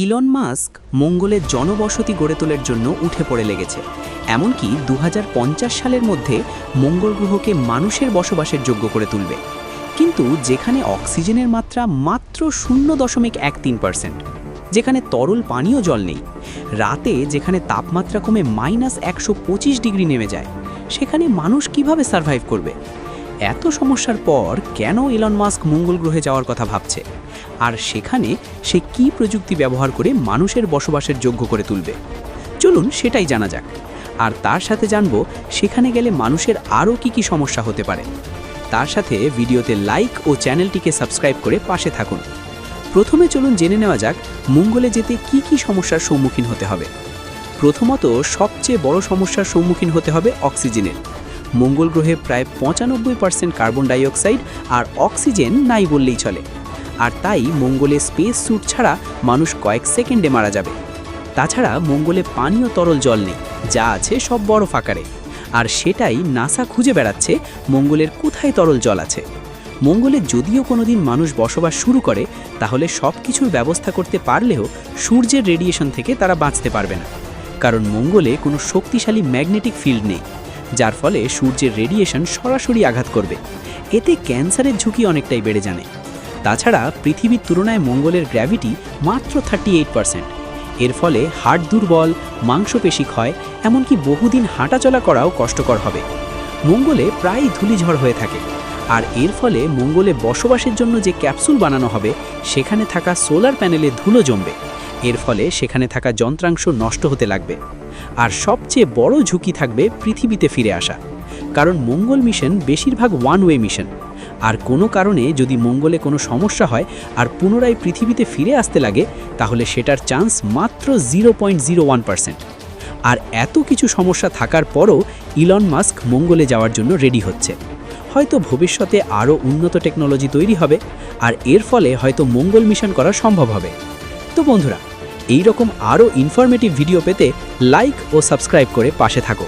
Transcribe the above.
Elon Musk মঙ্গলে জনবসতি গড়ে তোলার জন্য উঠে পড়ে লেগেছে। এমনকি ২০৫০ সালের মধ্যে মঙ্গল গ্রহকে মানুষের বসবাসের যোগ্য করে তুলবে, কিন্তু যেখানে অক্সিজেনের মাত্রা মাত্র 0.13%, যেখানে তরল পানীয় জল নেই, রাতে যেখানে তাপমাত্রা কমে -125 ডিগ্রি নেমে যায়, সেখানে মানুষ কিভাবে সার্ভাইভ করবে? এত সমস্যার পর কেন ইলন মাস্ক মঙ্গল গ্রহে যাওয়ার কথা ভাবছে, আর সেখানে সে কি প্রযুক্তি ব্যবহার করে মানুষের বসবাসের যোগ্য করে তুলবে? চলুন সেটাই জানা যাক। আর তার সাথে জানব সেখানে গেলে মানুষের আরও কি সমস্যা হতে পারে। তার সাথে ভিডিওতে লাইক ও চ্যানেলটিকে সাবস্ক্রাইব করে পাশে থাকুন। প্রথমে চলুন জেনে নেওয়া যাক মঙ্গলে যেতে কি সমস্যার সম্মুখীন হতে হবে। প্রথমত, সবচেয়ে বড় সমস্যার সম্মুখীন হতে হবে অক্সিজেনের। মঙ্গল গ্রহে প্রায় 95% কার্বন ডাইঅক্সাইড আর অক্সিজেন নাই বললেই চলে। আর তাই মঙ্গলে স্পেস স্যুট ছাড়া মানুষ কয়েক সেকেন্ডে মারা যাবে। তাছাড়া মঙ্গলে পানীয় তরল জল নেই, যা আছে সব বরফ আকারে। আর সেটাই নাসা খুঁজে বেড়াচ্ছে মঙ্গলের কোথায় তরল জল আছে। মঙ্গলে যদিও কোনোদিন মানুষ বসবাস শুরু করে, তাহলে সব কিছুর ব্যবস্থা করতে পারলেও সূর্যের রেডিয়েশন থেকে তারা বাঁচতে পারবে না, কারণ মঙ্গলে কোনো শক্তিশালী ম্যাগনেটিক ফিল্ড নেই, যার ফলে সূর্যের রেডিয়েশন সরাসরি আঘাত করবে। এতে ক্যান্সারের ঝুঁকি অনেকটাই বেড়ে যায়। তাছাড়া পৃথিবীর তুলনায় মঙ্গলের গ্র্যাভিটি মাত্র 38%। এর ফলে হাড় দুর্বল, মাংসপেশি ক্ষয়, এমনকি বহুদিন হাঁটাচলা করাও কষ্টকর হবে। মঙ্গলে প্রায়ই ধূলিঝড় হয়ে থাকে, আর এর ফলে মঙ্গলে বসবাসের জন্য যে ক্যাপসুল বানানো হবে, সেখানে থাকা সোলার প্যানেলে ধুলো জমবে। এর ফলে সেখানে থাকা যন্ত্রাংশ নষ্ট হতে লাগবে। আর সবচেয়ে বড় ঝুঁকি থাকবে পৃথিবীতে ফিরে আসা, কারণ মঙ্গল মিশন বেশিরভাগ ওয়ান ওয়ে মিশন। আর কোনো কারণে যদি মঙ্গলে কোনো সমস্যা হয় আর পুনরায় পৃথিবীতে ফিরে আসতে লাগে, তাহলে সেটার চান্স মাত্র 0.01%। আর এত কিছু সমস্যা থাকার পরও ইলন মাস্ক মঙ্গলে যাওয়ার জন্য রেডি হচ্ছে। হয়তো ভবিষ্যতে আরও উন্নত টেকনোলজি তৈরি হবে, আর এর ফলে হয়তো মঙ্গল মিশন করা সম্ভব হবে। তো বন্ধুরা, এই রকম আরও ইনফরমেটিভ ভিডিও পেতে লাইক ও সাবস্ক্রাইব করে পাশে থাকো।